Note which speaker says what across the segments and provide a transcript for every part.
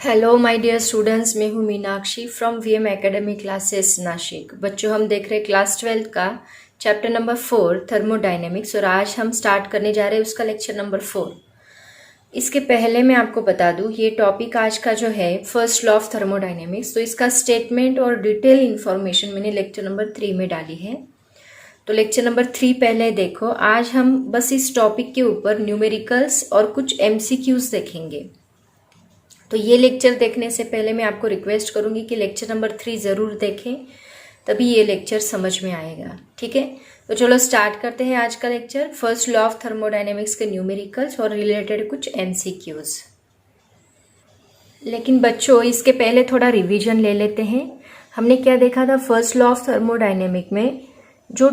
Speaker 1: Hello my dear students, मैं हूँ Meenakshi from VM academy classes Nashik. बच्चों, हम देख रहे हैं क्लास 12 का चैप्टर नंबर 4 थर्मोडायनेमिक्स और आज हम स्टार्ट करने जा रहे हैं उसका लेक्चर नंबर 4। इसके पहले मैं आपको बता दूं, ये टॉपिक आज का जो है फर्स्ट लॉ ऑफ थर्मोडायनेमिक्स, तो इसका स्टेटमेंट और डिटेल इन्फॉर्मेशन मैंने लेक्चर नंबर 3 में डाली है। तो लेक्चर नंबर 3 पहले देखो। आज हम बस इस टॉपिक के ऊपर न्यूमेरिकल्स और कुछ एमसीक्यूज देखेंगे। तो ये लेक्चर देखने से पहले मैं आपको रिक्वेस्ट करूंगी कि लेक्चर नंबर 3 ज़रूर देखें, तभी ये लेक्चर समझ में आएगा। ठीक है, तो चलो स्टार्ट करते हैं आज का lecture. First law of thermodynamics के न्यूमेरिकल्स और रिलेटेड कुछ एमसीक्यूज। लेकिन बच्चों, इसके पहले थोड़ा रिवीजन ले लेते हैं। हमने क्या देखा था फर्स्ट लॉ ऑफ थर्मोडायनेमिक में? जो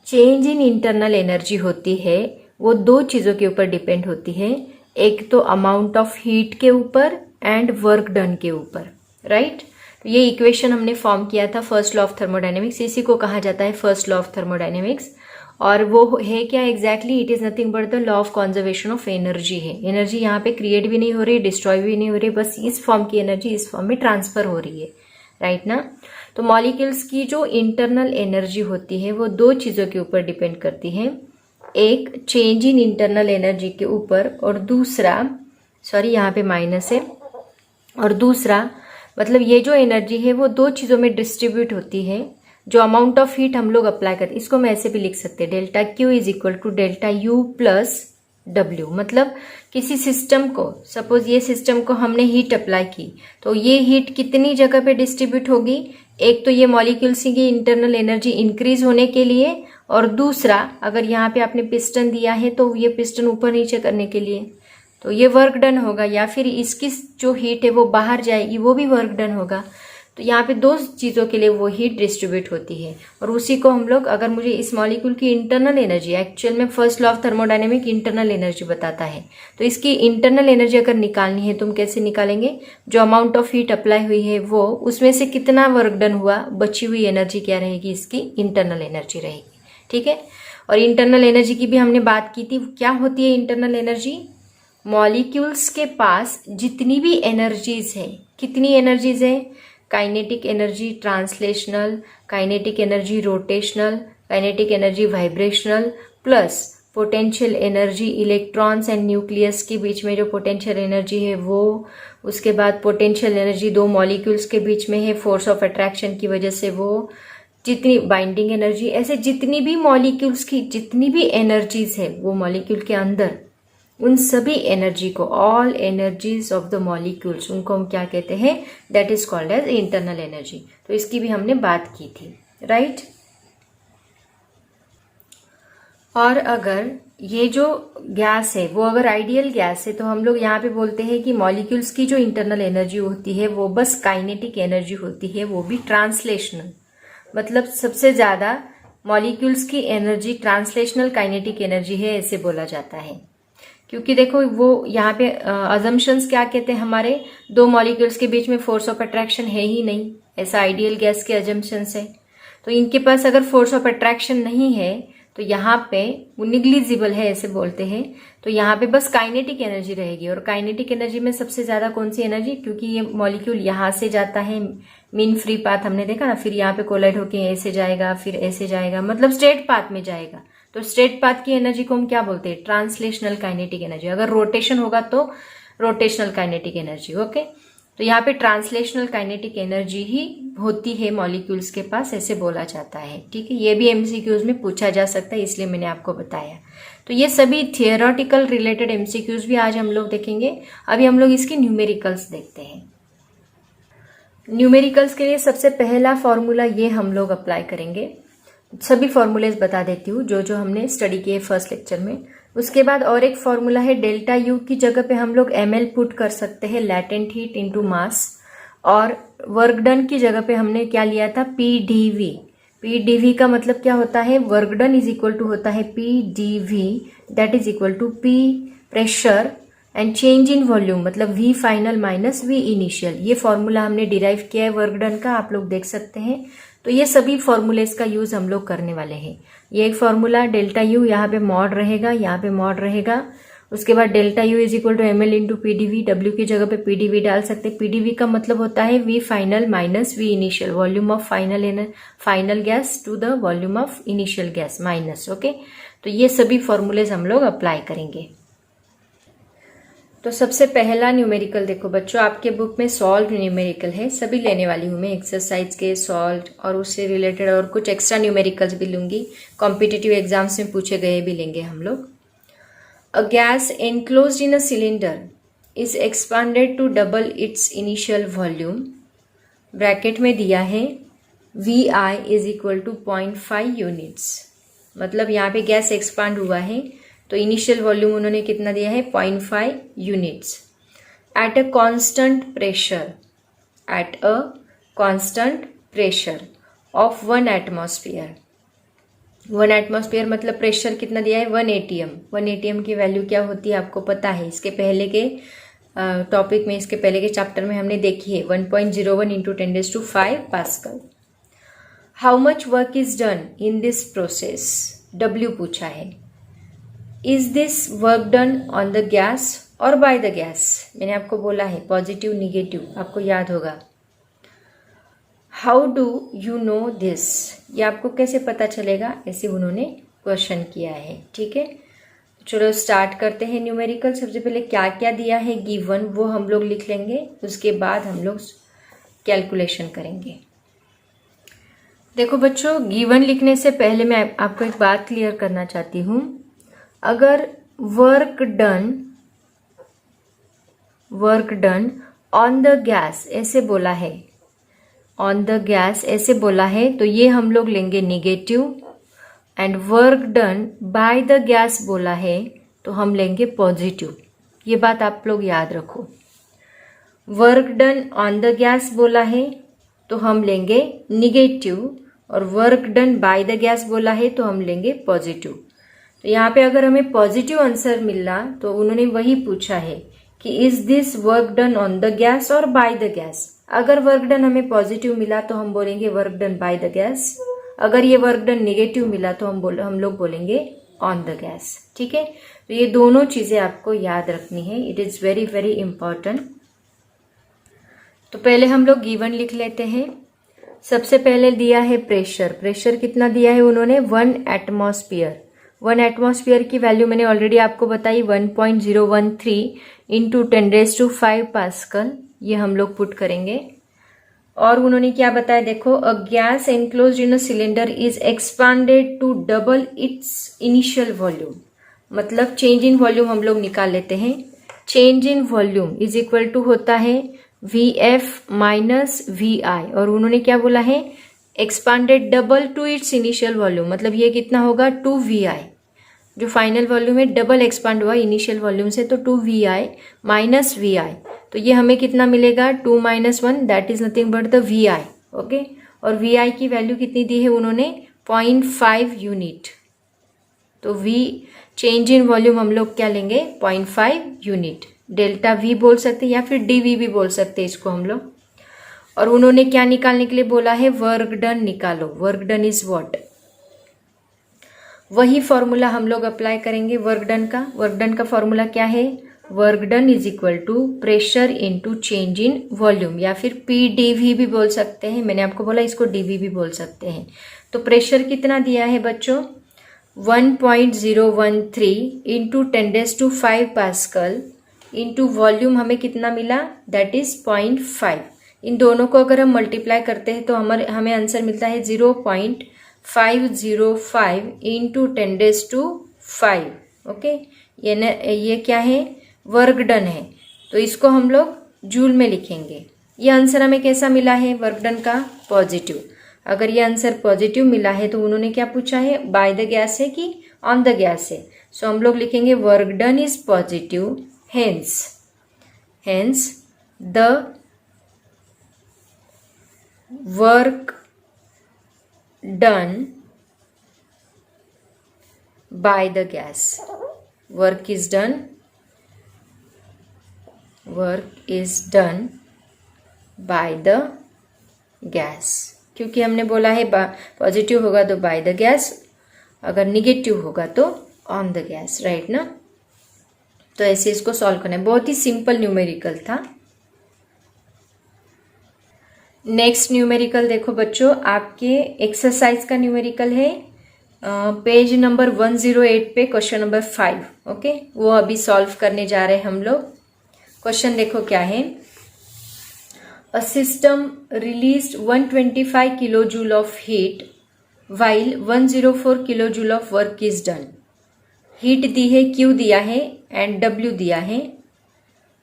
Speaker 1: चेंज इन इंटरनल एनर्जी होती है वो दो चीज़ों के ऊपर डिपेंड होती है। एक तो अमाउंट ऑफ हीट के ऊपर एंड वर्क डन के ऊपर, राइट। तो ये इक्वेशन हमने फॉर्म किया था फर्स्ट लॉ ऑफ थर्मोडायनेमिक्स। इसी को कहा जाता है फर्स्ट लॉ ऑफ थर्मोडायनेमिक्स। और वो है क्या exactly? It is nothing but the law of conservation of energy है। एनर्जी यहाँ पे क्रिएट भी नहीं हो रही, डिस्ट्रॉय भी नहीं हो रही, बस इस फॉर्म की एनर्जी इस फॉर्म में ट्रांसफर हो रही है, राइट ना। तो मॉलिक्यूल्स की जो इंटरनल एनर्जी होती है वो दो चीज़ों के ऊपर डिपेंड करती है। एक चेंज इन इंटरनल एनर्जी के ऊपर और दूसरा, सॉरी यहाँ पे माइनस है, और दूसरा मतलब ये जो एनर्जी है वो दो चीज़ों में डिस्ट्रीब्यूट होती है। जो अमाउंट ऑफ हीट हम लोग अप्लाई करते हैं, इसको मैं ऐसे भी लिख सकते हैं, delta Q is equal to delta U plus W. मतलब किसी सिस्टम को, सपोज ये सिस्टम को हमने हीट अप्लाई की, तो ये हीट कितनी जगह पे डिस्ट्रीब्यूट होगी? एक तो ये मॉलिक्यूल्स की इंटरनल एनर्जी इंक्रीज होने के लिए, और दूसरा अगर यहाँ पे आपने पिस्टन दिया है तो ये पिस्टन ऊपर नीचे करने के लिए, तो ये वर्क डन होगा। या फिर इसकी जो हीट है वो बाहर जाएगी, वो भी वर्क डन होगा। तो यहाँ पे दो चीज़ों के लिए वो हीट डिस्ट्रीब्यूट होती है, और उसी को हम लोग, अगर मुझे इस मॉलिक्यूल की इंटरनल एनर्जी, एक्चुअल में first law of thermodynamic internal energy बताता है, तो इसकी इंटरनल एनर्जी अगर निकालनी है तो हम कैसे निकालेंगे? जो अमाउंट ऑफ हीट अप्लाई हुई है वो, उसमें से कितना वर्क डन हुआ, बची हुई एनर्जी क्या रहेगी? इसकी इंटरनल एनर्जी रहेगी। ठीक है, और इंटरनल एनर्जी की भी हमने बात की थी। क्या होती है इंटरनल एनर्जी? मॉलिक्यूल्स के पास जितनी भी एनर्जीज है, कितनी एनर्जीज है? Kinetic energy translational, kinetic energy rotational, kinetic energy vibrational, plus potential energy electrons and nucleus के बीच में जो पोटेंशियल एनर्जी है वो, उसके बाद पोटेंशियल एनर्जी दो मॉलिक्यूल्स के बीच में है फोर्स ऑफ अट्रैक्शन की वजह से वो, जितनी बाइंडिंग एनर्जी, ऐसे जितनी भी मॉलिक्यूल्स की जितनी भी एनर्जीज है वो मॉलिक्यूल के अंदर, उन सभी एनर्जी को, all energies of the molecules, उनको हम क्या कहते हैं? That is called as internal energy. तो इसकी भी हमने बात की थी, राइट। और अगर ये जो गैस है वो अगर आइडियल गैस है तो हम लोग यहाँ पे बोलते हैं कि मॉलिक्यूल्स की जो इंटरनल एनर्जी होती है वो बस काइनेटिक एनर्जी होती है, वो भी ट्रांसलेशनल। मतलब सबसे ज्यादा मॉलिक्यूल्स की एनर्जी ट्रांसलेशनल काइनेटिक एनर्जी है, ऐसे बोला जाता है। क्योंकि देखो वो यहाँ पे अजम्पशंस क्या कहते हैं हमारे, दो मॉलिक्यूल्स के बीच में फोर्स ऑफ अट्रैक्शन है ही नहीं, ऐसा आइडियल गैस के अजम्पशंस है। तो इनके पास अगर फोर्स ऑफ अट्रैक्शन नहीं है तो यहाँ पे वो निग्लिजिबल है, ऐसे बोलते हैं। तो यहाँ पे बस काइनेटिक एनर्जी रहेगी, और काइनेटिक एनर्जी में सबसे ज्यादा कौन सी एनर्जी? क्योंकि ये मॉलिक्यूल यहाँ से जाता है, मीन फ्री पाथ हमने देखा ना, फिर यहाँ पे कोलाइड होके ऐसे जाएगा, फिर ऐसे जाएगा, मतलब स्ट्रेट पाथ में जाएगा। तो स्ट्रेट पाथ की एनर्जी को हम क्या बोलते हैं? Translational kinetic energy. अगर रोटेशन होगा तो रोटेशनल काइनेटिक एनर्जी। ओके, तो यहाँ पे ट्रांसलेशनल काइनेटिक एनर्जी ही होती है मॉलिक्यूल्स के पास, ऐसे बोला जाता है। ठीक है, ये भी एमसीक्यूज में पूछा जा सकता है, इसलिए मैंने आपको बताया। तो ये सभी थियोरेटिकल रिलेटेड एमसीक्यूज भी आज हम लोग देखेंगे। अभी हम लोग इसके न्यूमेरिकल्स देखते हैं। न्यूमेरिकल्स के लिए सबसे पहला फॉर्मूला ये हम लोग अप्लाई करेंगे। सभी फॉर्मूलेज बता देती हूँ जो जो हमने स्टडी किए फर्स्ट लेक्चर में। उसके बाद और एक फॉर्मूला है, डेल्टा यू की जगह पे हम लोग ml पुट कर सकते हैं, लैटेंट हीट इनटू मास। और वर्क डन की जगह पे हमने क्या लिया था? pdv। pdv का मतलब क्या होता है? Work done is equal to होता है pdv, that is equal to p pressure and change in volume, मतलब v final minus v initial. ये फॉर्मूला हमने डिराइव किया है वर्क डन का, आप लोग देख सकते हैं। तो ये सभी फॉर्मूलेस का यूज हम लोग करने वाले हैं। ये एक फॉर्मूला डेल्टा यू, यहाँ पे मॉड रहेगा, यहाँ पे मॉड रहेगा, उसके बाद delta U is equal to M L into PDV, W की जगह पे पीडीवी डाल सकते हैं। पीडीवी का मतलब होता है V final minus V initial, volume of final gas to the volume of initial gas minus. Okay, तो ये सभी फॉर्मूलेज हम लोग अप्लाई करेंगे। तो सबसे पहला न्यूमेरिकल देखो बच्चों, आपके बुक में सॉल्व न्यूमेरिकल है, सभी लेने वाली हूँ मैं, एक्सरसाइज के सॉल्व और उससे रिलेटेड और कुछ एक्स्ट्रा न्यूमेरिकल्स भी लूंगी, कॉम्पिटिटिव एग्जाम्स में पूछे गए भी लेंगे हम लोग। A gas enclosed in a cylinder is expanded to double its initial volume, bracket में दिया है VI is equal to 0.5 units. मतलब यहाँ पे गैस एक्सपांड हुआ है तो इनिशियल वॉल्यूम उन्होंने कितना दिया है 0.5 units at a constant pressure of 1 atmosphere. 1 atmosphere मतलब प्रेशर कितना दिया है 1 ATM। 1 ATM की वैल्यू क्या होती है आपको पता है, इसके पहले के टॉपिक में, इसके पहले के चैप्टर में हमने देखी है 1.01 into 10⁵ pascal. How much work is done in this process, W पूछा है। Is this work done on the gas और बाय द गैस, मैंने आपको बोला है पॉजिटिव निगेटिव, आपको याद होगा। How do you know this, ये आपको कैसे पता चलेगा, ऐसे उन्होंने क्वेश्चन किया है। ठीक है, चलो स्टार्ट करते हैं न्यूमेरिकल। सबसे पहले क्या क्या दिया है गिवन वो हम लोग लिख लेंगे, उसके बाद हम लोग कैलकुलेशन करेंगे। देखो बच्चों, गिवन लिखने से पहले मैं आपको एक बात क्लियर करना चाहती हूँ। अगर work done on the gas ऐसे बोला है, ऑन द गैस ऐसे बोला है, तो ये हम लोग लेंगे negative, and work done by the gas बोला है तो हम लेंगे पॉजिटिव। ये बात आप लोग याद रखो। Work done on the gas बोला है तो हम लेंगे निगेटिव, और work done by the gas बोला है तो हम लेंगे पॉजिटिव। तो यहाँ पे अगर हमें पॉजिटिव आंसर मिला तो उन्होंने वही पूछा है कि is this work done on the gas और बाय द गैस। अगर वर्क डन हमें पॉजिटिव मिला तो हम बोलेंगे work done by the gas, अगर ये वर्क डन निगेटिव मिला तो हम लोग बोलेंगे ऑन द गैस। ठीक है, तो ये दोनों चीजें आपको याद रखनी है, it is very very important. तो पहले हम लोग गिवन लिख लेते हैं। सबसे पहले दिया है प्रेशर, प्रेशर कितना दिया है उन्होंने 1 एटमॉस्फेयर। 1 एटमॉस्फेयर की वैल्यू मैंने ऑलरेडी आपको बताई 1.013 इंटू 10⁵ पास्कल, ये हम लोग पुट करेंगे। और उन्होंने क्या बताया देखो, a gas enclosed in a cylinder is expanded to double its initial volume. मतलब चेंज इन वॉल्यूम हम लोग निकाल लेते हैं। Change in volume is equal to होता है VF माइनस VI, और उन्होंने क्या बोला है expanded double two it's initial volume, मतलब ये कितना होगा 2VI। जो फाइनल वॉल्यूम है डबल एक्सपांड हुआ इनिशियल वॉल्यूम से, तो 2VI माइनस VI, तो ये हमें कितना मिलेगा 2 - 1 that is nothing but the VI। Okay, और VI की वैल्यू कितनी दी है उन्होंने 0.5 यूनिट। तो V चेंज इन वॉल्यूम हम लोग क्या लेंगे 0.5 यूनिट, डेल्टा V बोल सकते हैं या फिर DV भी बोल सकते हैं इसको हम लोग। और उन्होंने क्या निकालने के लिए बोला है वर्क डन निकालो, वर्क डन इज व्हाट, वही फॉर्मूला हम लोग अप्लाई करेंगे वर्क डन का। वर्क डन का फॉर्मूला क्या है, work done is equal to pressure into change in volume, या फिर PdV भी बोल सकते हैं, मैंने आपको बोला इसको DV भी बोल सकते हैं। तो प्रेशर कितना दिया है बच्चों 1.013 इंटू 10⁵ पास्कल इंटू वॉल्यूम हमें कितना मिला दैट इज 0.5। इन दोनों को अगर हम मल्टीप्लाई करते हैं तो हमें आंसर मिलता है 0.505 इंटू 10⁵। ओके, ये क्या है वर्क डन है, तो इसको हम लोग जूल में लिखेंगे। ये आंसर हमें कैसा मिला है वर्क डन का पॉजिटिव। अगर ये आंसर पॉजिटिव मिला है तो उन्होंने क्या पूछा है बाय द गैस है कि ऑन द गैस है, सो हम लोग लिखेंगे work done is positive, hence the work done by the gas, work is done by the gas, क्योंकि हमने बोला है पॉजिटिव होगा तो बाय द गैस, अगर निगेटिव होगा तो ऑन द गैस, राइट ना। तो ऐसे इसको सॉल्व करना है। बहुत ही सिंपल न्यूमेरिकल था। नेक्स्ट न्यूमेरिकल देखो बच्चों, आपके एक्सरसाइज का न्यूमेरिकल है, पेज नंबर 108 पे क्वेश्चन नंबर 5। ओके, वो अभी सॉल्व करने जा रहे हैं हम लोग। क्वेश्चन देखो क्या है। A system released 125 kilo joule of heat while 104 kilo joule of work is done. Heat दी है, Q दिया है एंड W दिया है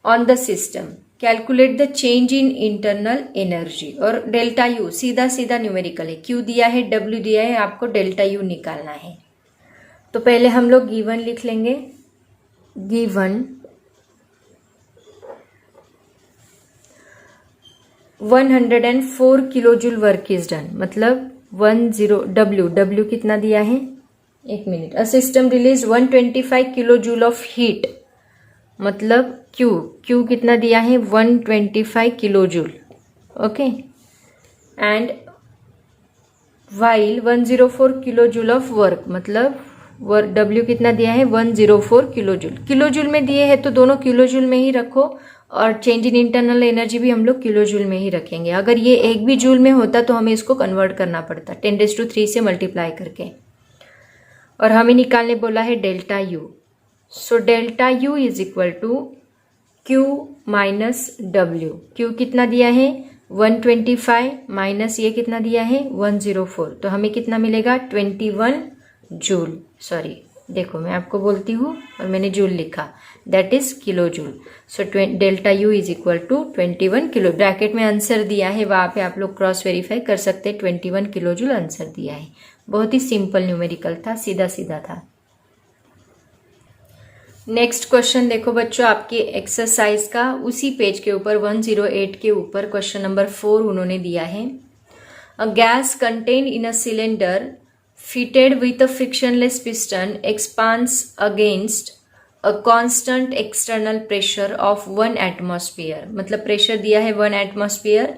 Speaker 1: on the system. Calculate the change in internal energy. और डेल्टा यू सीधा सीधा न्यूमेरिकल है, Q दिया है, W दिया है, आपको डेल्टा यू निकालना है। तो पहले हम लोग गिवन लिख लेंगे। Given 104 kilo joule work is done, मतलब 10 W कितना दिया है, एक minute. A system release 125 kilo joule of heat, मतलब Q कितना दिया है, 125 kilo joule. Okay, and while 104 kilo joule of work, मतलब W कितना दिया है, 104 किलो जूल। किलो जूल में दिए हैं तो दोनों किलो जूल में ही रखो, और चेंज इन इंटरनल एनर्जी भी हम लोग किलो जूल में ही रखेंगे। अगर ये एक भी जूल में होता तो हमें इसको कन्वर्ट करना पड़ता 10⁻³ से मल्टीप्लाई करके। और हमें निकालने बोला है delta U. So delta U is equal to Q minus W। Q कितना दिया है, 125 माइनस ये कितना दिया है, 104। तो हमें कितना मिलेगा, 21 जूल। सॉरी, देखो मैं आपको बोलती हूँ और मैंने जूल लिखा, that is kilo joule. So delta U is equal to 21 kilo. Bracket में आंसर दिया है, वहाँ पे आप लोग क्रॉस वेरीफाई कर सकते हैं। 21 किलो जूल आंसर दिया है। बहुत ही सिंपल न्यूमेरिकल था, सीधा सीधा था। नेक्स्ट क्वेश्चन देखो बच्चों, आपके एक्सरसाइज का उसी पेज के ऊपर 108 के ऊपर क्वेश्चन नंबर 4 उन्होंने दिया है। A gas contain in a cylinder fitted with a frictionless piston expands against a constant external pressure of 1 atmosphere। मतलब प्रेशर दिया है 1 एटमॉस्फेयर,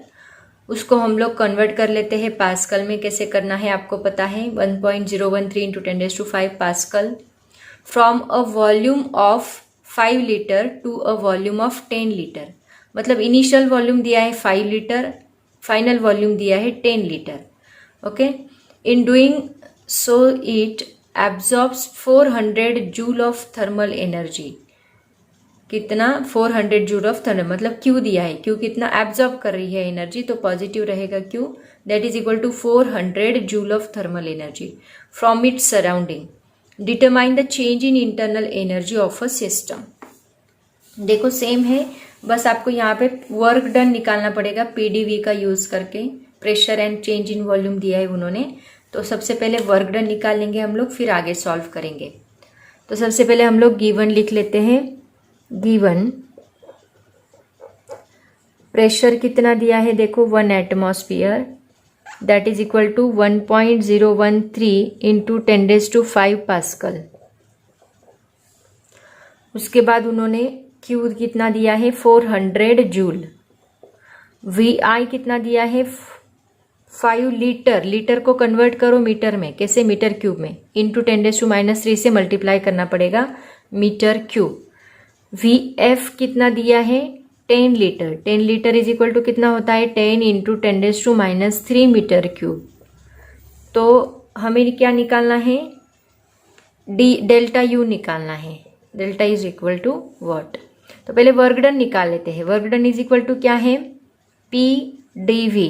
Speaker 1: उसको हम लोग कन्वर्ट कर लेते हैं पास्कल में। कैसे करना है आपको पता है, 1.013 into 10⁵ pascal. From a volume of 5 litre to a volume of 10 litre. मतलब इनिशियल वॉल्यूम दिया है 5 लीटर, फाइनल वॉल्यूम दिया है 10 litre. Okay, in doing so it absorbs 400 joule of thermal energy। कितना, 400 जूल ऑफ थर्मल, मतलब Q दिया है, Q कितना एब्जॉर्ब कर रही है एनर्जी, तो पॉजिटिव रहेगा Q, that is equal to 400 joule of thermal energy from its surrounding. Determine the change in internal energy of a system. देखो सेम है, बस आपको यहाँ पे वर्क डन निकालना पड़ेगा PdV का यूज करके। Pressure and change in volume दिया है उन्होंने, तो सबसे पहले वर्क डन निकाल लेंगे हम लोग, फिर आगे सॉल्व करेंगे। तो सबसे पहले हम लोग गिवन लिख लेते हैं। गिवन प्रेशर कितना दिया है, देखो 1 atmosphere, that is equal to 1.013 into 10⁵ pascal. उसके बाद उन्होंने Q कितना दिया है, 400 जूल। VI कितना दिया है, 5 लीटर। लीटर को कन्वर्ट करो मीटर में, कैसे, मीटर क्यूब में, इंटू 10⁻³ से मल्टीप्लाई करना पड़ेगा, मीटर क्यूब। VF कितना दिया है, 10 litre. 10 litre is equal to कितना होता है, 10 इंटू 10⁻³ मीटर क्यूब। तो हमें क्या निकालना है, डेल्टा यू निकालना है। Delta is equal to what. तो पहले वर्क डन निकाल लेते हैं। Work done is equal to क्या है, PdV,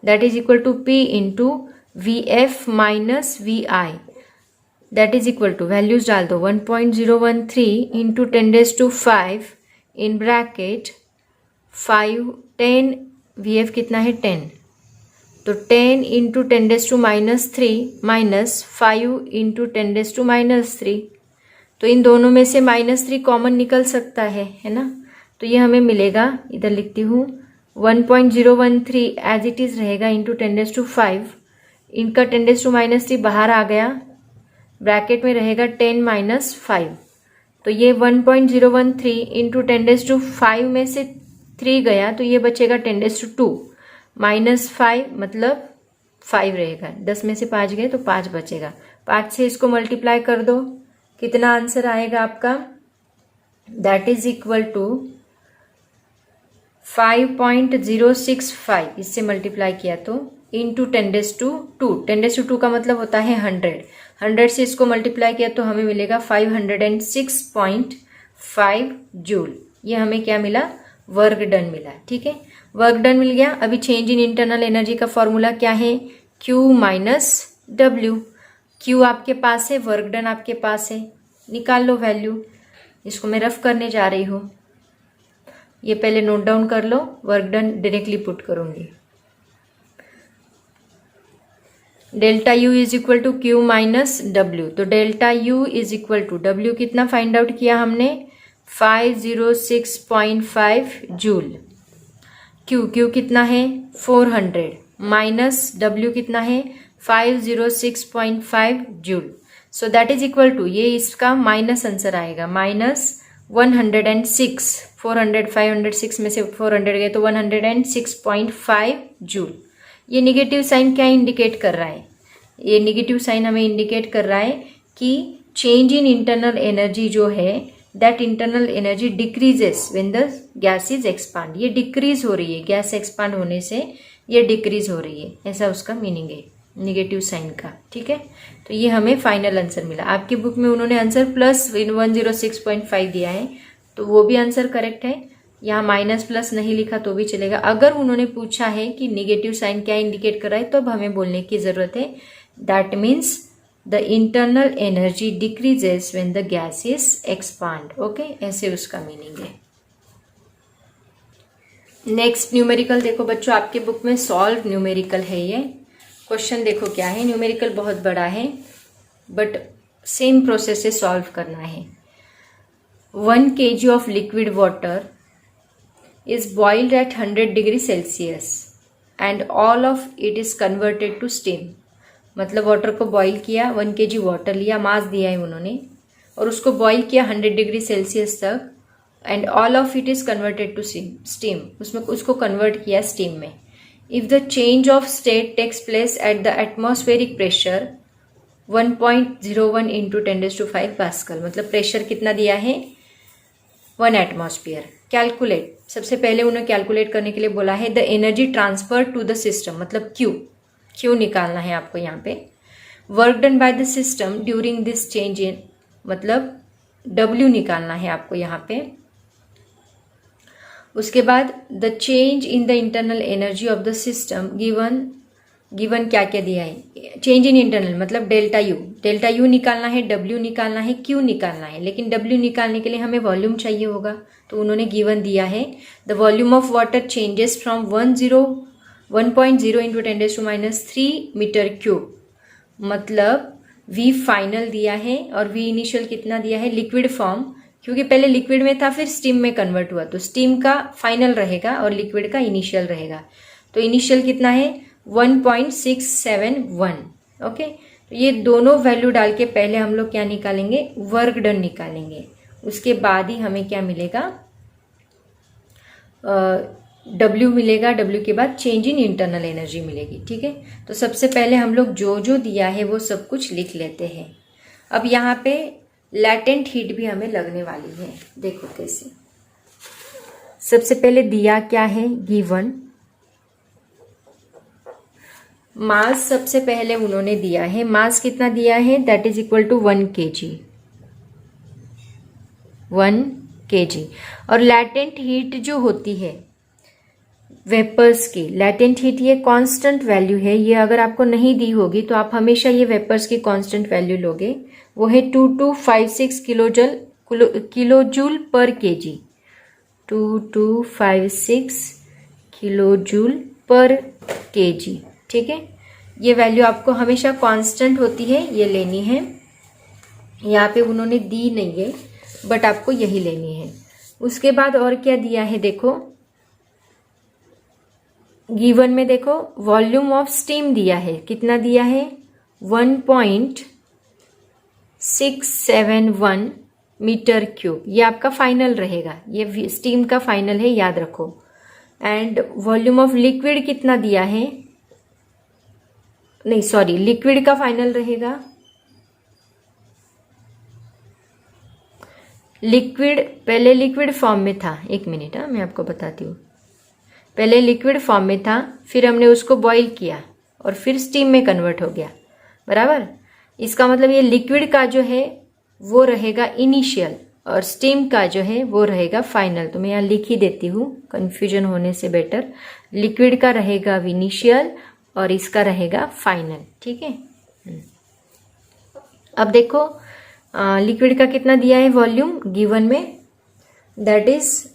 Speaker 1: that is equal to P into VF minus VI, that is equal to, values डाल दो, 1.013 इंटू 10⁵ इन ब्रैकेट 5 10, VF कितना है 10, तो 10 इंटू 10⁻³ माइनस 5 इंटू 10⁻³। तो इन दोनों में से -3 कॉमन निकल सकता है ना। तो ये हमें मिलेगा, इधर लिखती हूँ, 1.013 एज इट इज रहेगा इंटू 10⁵। इनका 10⁻³ बाहर आ गया, ब्रैकेट में रहेगा 10 माइनस 5। तो ये 1.013 इंटू 10⁵ में से 3 गया, तो ये बचेगा 10⁻² माइनस 5, मतलब 5 रहेगा। 10 में से 5 गए तो 5 बचेगा। 5 से इसको मल्टीप्लाई कर दो, कितना आंसर आएगा आपका, दैट इज इक्वल टू 5.065, इससे मल्टीप्लाई किया तो इंटू 10⁻²। 10⁻² का मतलब होता है 100 से इसको मल्टीप्लाई किया तो हमें मिलेगा 506.5 जूल। ये हमें क्या मिला, वर्क डन मिला। ठीक है, वर्क डन मिल गया। अभी चेंज इन इंटरनल एनर्जी का फॉर्मूला क्या है, Q माइनस W। Q आपके पास है, वर्क डन आपके पास है, निकाल लो वैल्यू। इसको मैं रफ करने जा रही हूँ, ये पहले नोट डाउन कर लो, वर्क डन डायरेक्टली पुट करूंगी। Delta U is equal to Q minus W। तो delta U is equal to W कितना फाइंड आउट किया हमने, 506.5 जूल। Q कितना है 400 माइनस W कितना है 506.5 joule. So that is equal to, ये इसका माइनस आंसर आएगा, -106। 400 506 में से 400 गए तो 106.5 जूल। ये निगेटिव साइन क्या इंडिकेट कर रहा है, ये निगेटिव साइन हमें इंडिकेट कर रहा है कि चेंज इन इंटरनल एनर्जी जो है, that internal energy decreases when the gas is expand. ये डिक्रीज हो रही है, गैस एक्सपांड होने से ये डिक्रीज हो रही है, ऐसा उसका मीनिंग है निगेटिव साइन का। ठीक है, तो ये हमें फाइनल आंसर मिला। आपकी बुक में उन्होंने आंसर प्लस 106.5 दिया है, तो वो भी आंसर करेक्ट है। यहाँ माइनस प्लस नहीं लिखा तो भी चलेगा। अगर उन्होंने पूछा है कि निगेटिव साइन क्या इंडिकेट कर रहा है, तो अब हमें बोलने की जरूरत है that means the internal energy decreases when the gas is expand. Okay, ऐसे उसका मीनिंग है। नेक्स्ट न्यूमेरिकल देखो बच्चों, आपके बुक में सॉल्व न्यूमेरिकल है। ये क्वेश्चन देखो क्या है, न्यूमेरिकल बहुत बड़ा है बट सेम प्रोसेस से सॉल्व करना है। 1 kg of liquid water is boiled at 100 degree Celsius and all of it is converted to steam। मतलब वाटर को बॉईल किया, 1 kg वाटर लिया, मास दिया है उन्होंने, और उसको बॉईल किया 100 डिग्री सेल्सियस तक, and all of it is converted to steam. उसमें उसको कन्वर्ट किया स्टीम में। If the change of state takes place at the atmospheric pressure 1.01 into 10⁵ pascal. मतलब प्रेशर कितना दिया है, 1 एटमॉस्फेयर। कैलकुलेट, सबसे पहले उन्हें कैलकुलेट करने के लिए बोला है the energy transfer to the system, मतलब क्यू निकालना है आपको यहाँ पे। Work done by the system during this change in, मतलब W निकालना है आपको यहाँ पे। उसके बाद the change in the internal energy of the system given क्या क्या दिया है, चेंज इन इंटरनल मतलब डेल्टा यू निकालना है, W निकालना है, Q निकालना है। लेकिन W निकालने के लिए हमें वॉल्यूम चाहिए होगा, तो उन्होंने गिवन दिया है the volume of water changes from 1.0 into 10⁻³ metre cube. मतलब V फाइनल दिया है और V इनिशियल कितना दिया है, लिक्विड फॉर्म, क्योंकि पहले लिक्विड में था फिर स्टीम में कन्वर्ट हुआ, तो स्टीम का फाइनल रहेगा और लिक्विड का इनिशियल रहेगा। तो इनिशियल कितना है 1.671। ओके, तो ये दोनों वैल्यू डाल के पहले हम लोग क्या निकालेंगे, वर्क डन निकालेंगे। उसके बाद ही हमें क्या मिलेगा, W मिलेगा। W के बाद चेंज इन इंटरनल एनर्जी मिलेगी। ठीक है, तो सबसे पहले हम लोग जो जो दिया है वो सब कुछ लिख लेते हैं। अब यहाँ पे लैटेंट हीट भी हमें लगने वाली है, देखो कैसे। सबसे पहले दिया क्या है, गिवन मास सबसे पहले उन्होंने दिया है, मास कितना दिया है, that is equal to 1 kg। और लैटेंट हीट जो होती है वेपर्स की, लैटेंट हीट ये कांस्टेंट वैल्यू है। ये अगर आपको नहीं दी होगी तो आप हमेशा ये वेपर्स की कांस्टेंट वैल्यू लोगे, वो है 2256 किलोजूल पर केजी। 2256 किलोजूल पर केजी। ठीक है, ये वैल्यू आपको हमेशा कांस्टेंट होती है, ये लेनी है। यहाँ पे उन्होंने दी नहीं है बट आपको यही लेनी है। उसके बाद और क्या दिया है, देखो गिवन में देखो वॉल्यूम ऑफ स्टीम दिया है, कितना दिया है 1.671 मीटर क्यूब। ये आपका फाइनल रहेगा, ये स्टीम का फाइनल है, याद रखो। एंड वॉल्यूम ऑफ लिक्विड कितना दिया है, नहीं सॉरी, लिक्विड का फाइनल रहेगा लिक्विड पहले लिक्विड फॉर्म में था, एक मिनट मैं आपको बताती हूँ। पहले लिक्विड फॉर्म में था, फिर हमने उसको बॉईल किया और फिर स्टीम में कन्वर्ट हो गया, बराबर। इसका मतलब ये लिक्विड का जो है वो रहेगा इनिशियल और स्टीम का जो है वो रहेगा फाइनल। तो मैं यहाँ लिख ही देती हूँ कन्फ्यूजन होने से बेटर। लिक्विड का रहेगा इनिशियल और इसका रहेगा फाइनल, ठीक है। अब देखो लिक्विड का कितना दिया है वॉल्यूम गिवन में, that is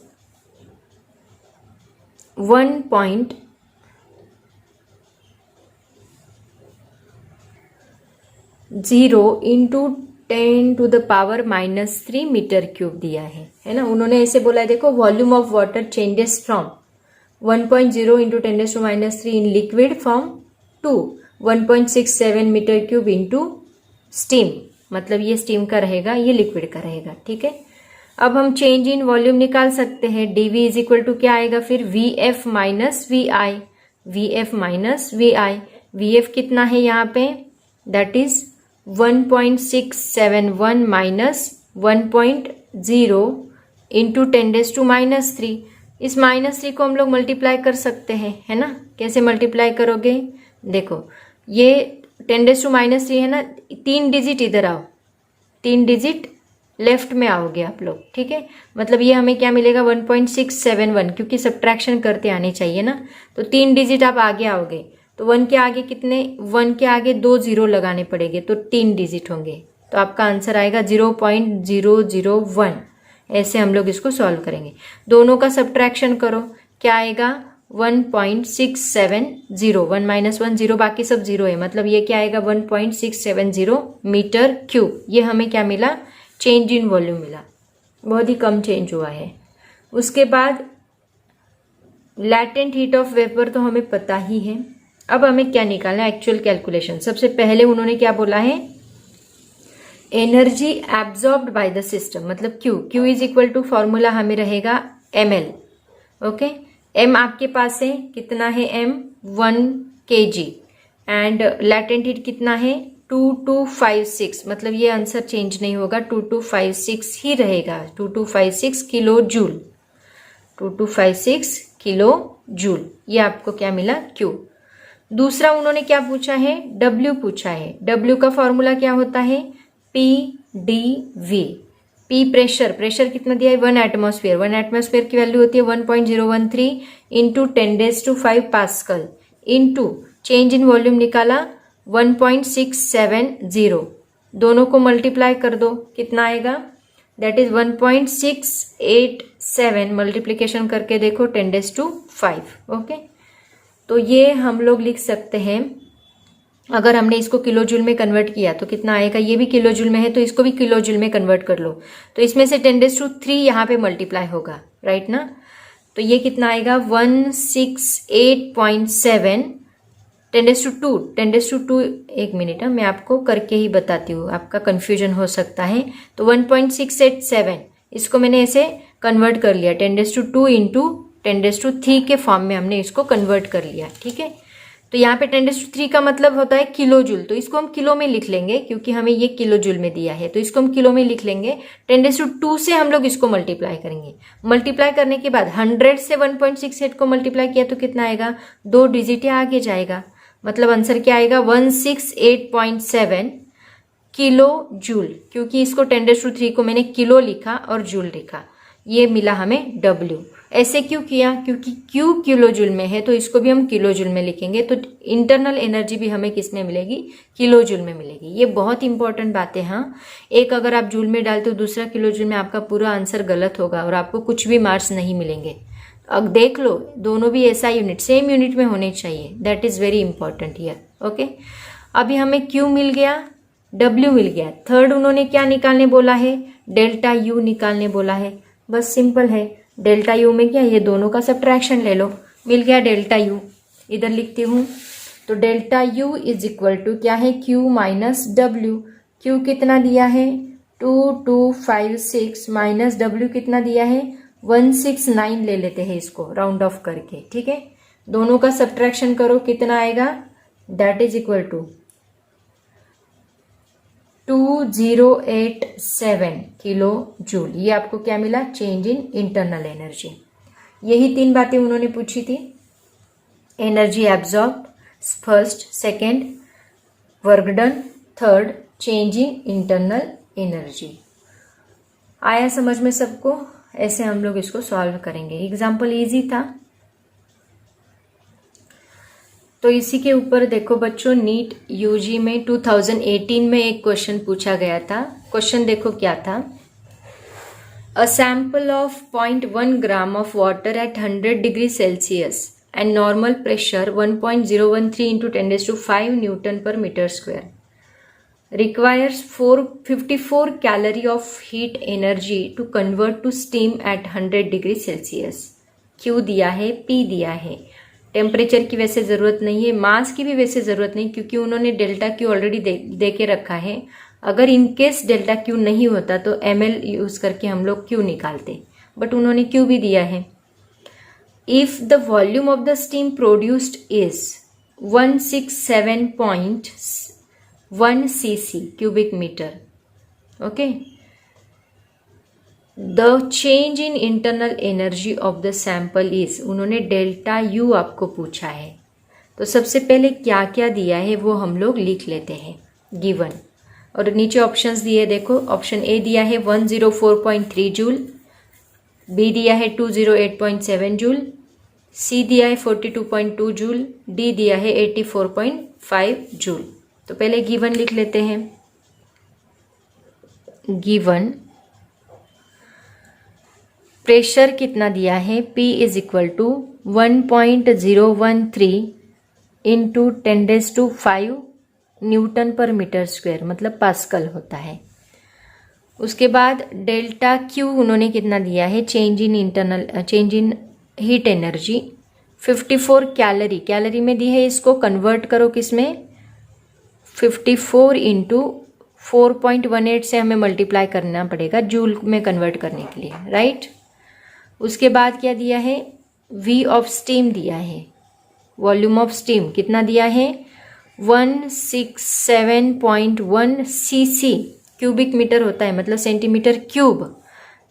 Speaker 1: 1.0 into 10⁻³ metre cube दिया है ना। उन्होंने ऐसे बोला है, देखो volume of water changes from 1.0 into 10⁻³ in liquid form to 1.67 metre cube into steam. मतलब ये स्टीम का रहेगा, ये लिक्विड का रहेगा, ठीक है। अब हम चेंज इन वॉल्यूम निकाल सकते हैं। dV इज इक्वल टू क्या आएगा फिर, VF minus VI, VF minus VI। VF कितना है यहाँ पे, दैट इज 1.671 माइनस 1.0 इंटू 10⁻³ इस -3 को हम लोग मल्टीप्लाई कर सकते हैं, है ना। कैसे मल्टीप्लाई करोगे, देखो ये 10⁻³ है ना, 3 डिजिट इधर आओ, 3 डिजिट लेफ्ट में आओगे आप लोग, ठीक है। मतलब ये हमें क्या मिलेगा 1.671, क्योंकि सब्ट्रैक्शन करते आने चाहिए ना। तो 3 डिजिट आप आगे आओगे, तो 1 के आगे कितने, 1 के आगे 2 0 लगाने पड़ेंगे, तो 3 डिजिट होंगे। तो आपका आंसर आएगा 0.001। ऐसे हम लोग इसको सॉल्व करेंगे। दोनों का सब्ट्रैक्शन करो, क्या आएगा 1.670, 1 - 1 0, बाकी सब 0 है। मतलब ये क्या आएगा 1.670 मीटर क्यूब। ये हमें क्या मिला, चेंज इन वॉल्यूम मिला, बहुत ही कम चेंज हुआ है। उसके बाद लैटेंट हीट ऑफ वेपर तो हमें पता ही है। अब हमें क्या निकालना है, एक्चुअल कैलकुलेशन। सबसे पहले उन्होंने क्या बोला है, energy absorbed by the system, मतलब Q is equal to formula हमें रहेगा ml, ओके। m आपके पास है, कितना है m, 1 kg and latent heat कितना है 2256। मतलब ये आंसर चेंज नहीं होगा, 2256 ही रहेगा, 2256 किलो जूल, 2256 किलो जूल। ये आपको क्या मिला Q। दूसरा उन्होंने क्या पूछा है, W पूछा है। W का फॉर्मूला क्या होता है, PdV। P प्रेशर कितना दिया है 1 एटमॉस्फेयर। 1 एटमॉस्फेयर की वैल्यू होती है 1.013 into 10⁵ pascal into change in volume निकाला 1.670। दोनों को मल्टीप्लाई कर दो, कितना आएगा, दैट इज 1.687। मल्टीप्लीकेशन करके देखो 10⁵, ओके। तो ये हम लोग लिख सकते हैं। अगर हमने इसको किलो जूल में कन्वर्ट किया तो कितना आएगा, ये भी किलो जूल में है तो इसको भी किलो जूल में कन्वर्ट कर लो। तो इसमें से 10⁻³ यहाँ पे मल्टीप्लाई होगा, राइट ना। तो ये कितना आएगा 168.7 10⁻²। एक मिनट मैं आपको करके ही बताती हूँ, आपका कंफ्यूजन हो सकता है। तो 1.687 इसको मैंने ऐसे कन्वर्ट कर लिया, 10⁻² इंटू 10⁻³ के फॉर्म में हमने इसको कन्वर्ट कर लिया, ठीक है। तो यहाँ पे 10⁻³ का मतलब होता है किलो जूल, तो इसको हम किलो में लिख लेंगे क्योंकि हमें ये किलो जूल में दिया है, तो इसको हम किलो में लिख लेंगे। 10⁻² से हम लोग इसको मल्टीप्लाई करेंगे। मल्टीप्लाई करने के बाद 100 से 1.68 को मल्टीप्लाई किया तो कितना आएगा, 2 डिजिट आगे जाएगा। मतलब आंसर क्या आएगा 168.7 किलो जूल, क्योंकि इसको 10⁻³ को मैंने किलो लिखा और जूल लिखा। ये मिला हमें W। ऐसे क्यों किया, क्योंकि Q किलो जूल में है तो इसको भी हम किलो जूल में लिखेंगे। तो इंटरनल एनर्जी भी हमें किस में मिलेगी, किलो जूल में मिलेगी। ये बहुत इंपॉर्टेंट बात है। हाँ, एक अगर आप जूल में डालते हो, दूसरा किलो जूल में, आपका पूरा आंसर गलत होगा और आपको कुछ भी मार्क्स नहीं मिलेंगे। अब देख लो, दोनों भी ऐसा यूनिट, सेम यूनिट में होने चाहिए, that is very important here, okay. अभी हमें Q मिल गया, W मिल गया। थर्ड उन्होंने क्या निकालने बोला है, ΔU निकालने बोला है। बस सिंपल है, ΔU में क्या, ये दोनों का सब्ट्रैक्शन ले लो, मिल गया ΔU। इधर लिखती हूँ, तो ΔU इज इक्वल टू क्या है, Q माइनस W। Q कितना दिया है 2256 माइनस W कितना दिया है 169 ले लेते हैं इसको राउंड ऑफ करके, ठीक है। दोनों का सब्ट्रैक्शन करो, कितना आएगा, that is equal to 2087 kilo joule. ये आपको क्या मिला? Change in internal energy. यही 3 बातें उन्होंने पूछी थी। Energy absorb first, second work done, third change in internal energy. आया समझ में सबको? ऐसे हम लोग इसको सॉल्व करेंगे। एग्जाम्पल इजी था, तो इसी के ऊपर देखो बच्चों, नीट यूजी में 2018 में एक क्वेश्चन पूछा गया था। क्वेश्चन देखो क्या था। A sample of 0.1 gram of water at 100 degree Celsius and normal pressure 1.013 into 10⁵ newton पर metre square requires 454 calorie of heat energy to convert to steam at 100 degree Celsius. Q दिया है, P दिया है। Temperature की वैसे ज़रूरत नहीं है, मास की भी वैसे ज़रूरत नहीं, क्योंकि उन्होंने डेल्टा क्यू ऑलरेडी दे के रखा है। अगर इनकेस डेल्टा क्यू नहीं होता तो ml यूज़ करके हम लोग क्यू निकालते, बट उन्होंने क्यू भी दिया है। If the volume of the steam produced is 167.1 cc cubic meter, okay, the change in internal energy of the sample is, उन्होंने डेल्टा यू आपको पूछा है। तो सबसे पहले क्या क्या दिया है वो हम लोग लिख लेते हैं, गिवन। और नीचे ऑप्शंस दिए देखो। ऑप्शन ए दिया है 104.3 जूल, बी दिया है 208.7 जूल, सी दिया है 42.2 जूल, डी दिया है 84.5 जूल। तो पहले गिवन लिख लेते हैं। गिवन प्रेशर कितना दिया है? P is equal to 1.013 into 10⁵ newton पर मीटर स्क्वायर, मतलब पास्कल होता है। उसके बाद डेल्टा क्यू उन्होंने कितना दिया है? चेंज इन हीट एनर्जी 54 कैलोरी, कैलोरी में दी है, इसको कन्वर्ट करो किस में? 54 इंटू 4.18 से हमें मल्टीप्लाई करना पड़ेगा जूल में कन्वर्ट करने के लिए, राइट। उसके बाद क्या दिया है? V ऑफ स्टीम दिया है। वॉल्यूम ऑफ स्टीम कितना दिया है? 167.1 cc क्यूबिक मीटर होता है, मतलब सेंटीमीटर क्यूब।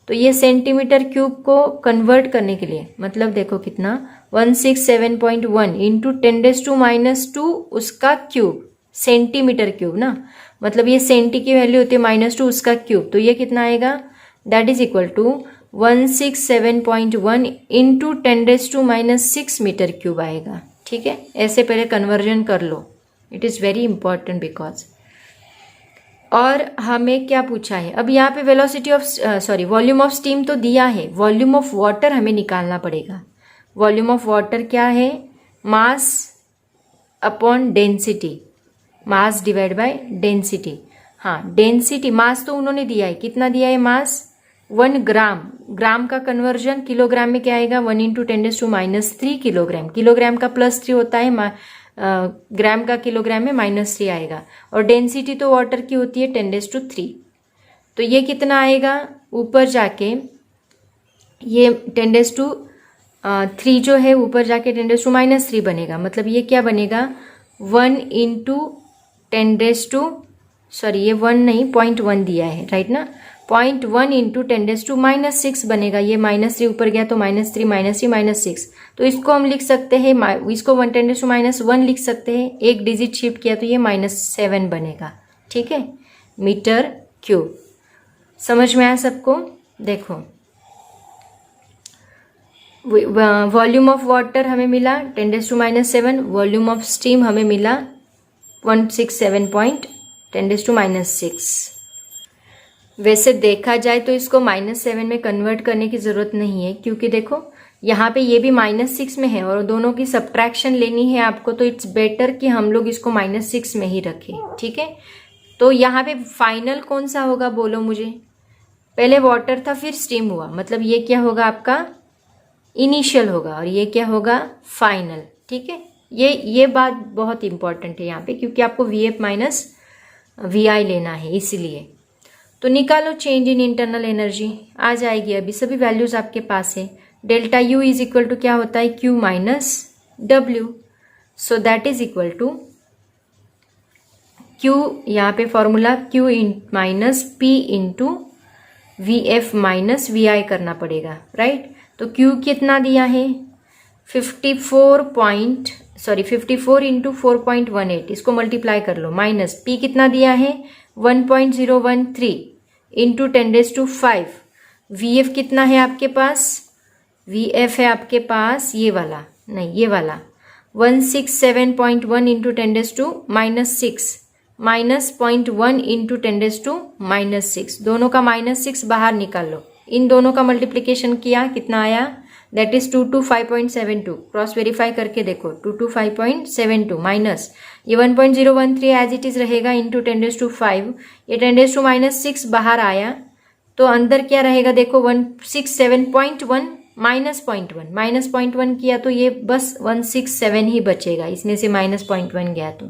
Speaker 1: तो ये सेंटीमीटर क्यूब को कन्वर्ट करने के लिए, मतलब देखो कितना, 167.1 इंटू 10⁻² उसका क्यूब, सेंटीमीटर क्यूब ना, मतलब ये सेंटी की वैल्यू होती है -2 उसका क्यूब। तो ये कितना आएगा? That is equal to 167.1 into 10⁻6 metre cube आएगा। ठीक है, ऐसे पहले कन्वर्जन कर लो, it is very important because. और हमें क्या पूछा है अब यहाँ पे? Velocity of volume of steam तो दिया है, वॉल्यूम ऑफ वाटर हमें निकालना पड़ेगा। वॉल्यूम ऑफ वाटर क्या है? Mass upon density, mass divide by density. हाँ, डेंसिटी, मास तो उन्होंने दिया है, कितना दिया है मास? 1 ग्राम। ग्राम का कन्वर्जन किलोग्राम में क्या आएगा? 1 इंटू 10⁻³ किलोग्राम। किलोग्राम का +3 होता है, ग्राम का किलोग्राम में -3 आएगा। और डेंसिटी तो वाटर की होती है 10⁻3। तो ये कितना आएगा? ऊपर जाके ये 10⁻3 जो है ऊपर जाके 10⁻³ बनेगा, मतलब ये क्या बनेगा? 1 इंटू 10⁻, ये 1 नहीं 0.1 दिया है, राइट ना। 0.1 इंटू 10⁻6 बनेगा। ये -3 ऊपर गया तो -3 -6। तो इसको हम लिख सकते हैं, इसको 10⁻1 लिख सकते हैं। एक डिजिट शिफ्ट किया तो ये -7 बनेगा। ठीक है, मीटर क्यूब। समझ में आया सबको? देखो, वॉल्यूम ऑफ वाटर हमें मिला 10⁻7, वॉल्यूम ऑफ स्टीम हमें मिला 167.10⁻6। वैसे देखा जाए तो इसको -7 में कन्वर्ट करने की ज़रूरत नहीं है, क्योंकि देखो यहाँ पे ये भी -6 में है और दोनों की सब्ट्रैक्शन लेनी है आपको, तो इट्स बेटर कि हम लोग इसको -6 में ही रखें। ठीक है, तो यहाँ पे फाइनल कौन सा होगा बोलो मुझे? पहले वाटर था फिर स्टीम हुआ, मतलब ये क्या होगा आपका? इनिशियल होगा, और ये क्या होगा? फाइनल। ठीक है, ये बात बहुत इंपॉर्टेंट है यहाँ पे, क्योंकि आपको VF माइनस VI लेना है, इसीलिए। तो निकालो चेंज इन इंटरनल एनर्जी, आ जाएगी। अभी सभी वैल्यूज आपके पास है। Delta U is equal to क्या होता है? Q minus W। So that is equal to Q यहाँ पे formula Q minus P into V F minus V I करना पड़ेगा, राइट। तो Q कितना दिया है 54 इंटू 4.18, इसको मल्टीप्लाई कर लो, माइनस P कितना दिया है 1.013 इंटू 10⁵ वी एफ कितना है आपके पास, वी एफ है आपके पास ये वाला, नहीं ये वाला 167.1 इंटू 10⁻⁻6 माइनस 0.1 इंटू 10⁻⁻6, दोनों का -6 बाहर निकाल लो। इन दोनों का मल्टीप्लिकेशन किया कितना आया, दैट इज 225.72। क्रॉस वेरीफाई करके देखो 225.72 माइनस ये 1.013 एज इट इज रहेगा इंटू 10⁵, ये 10⁻⁻6 बाहर आया तो अंदर क्या रहेगा देखो 167.1 माइनस 0.1 किया तो ये बस 167 ही बचेगा, इसमें से -0.1 गया तो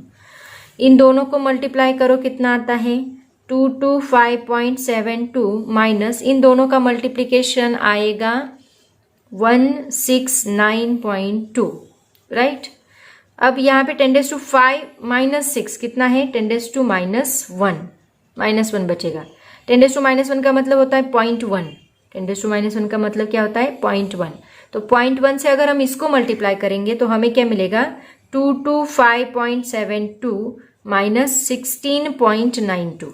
Speaker 1: इन दोनों को मल्टीप्लाई करो कितना आता है 225.72 माइनस इन दोनों का मल्टीप्लिकेशन आएगा 169.2, राइट। अब यहाँ पे 10⁻⁻6 कितना है 10⁻⁻1 बचेगा। 10⁻⁻1 का मतलब होता है 0.1, 10⁻⁻1 का मतलब क्या होता है 0.1। तो 0.1 से अगर हम इसको मल्टीप्लाई करेंगे तो हमें क्या मिलेगा 225.72 माइनस 16.92,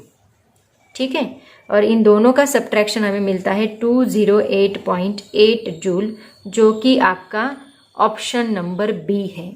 Speaker 1: ठीक है। और इन दोनों का सब्ट्रैक्शन हमें मिलता है 208.8 जूल, जो कि आपका ऑप्शन नंबर बी है।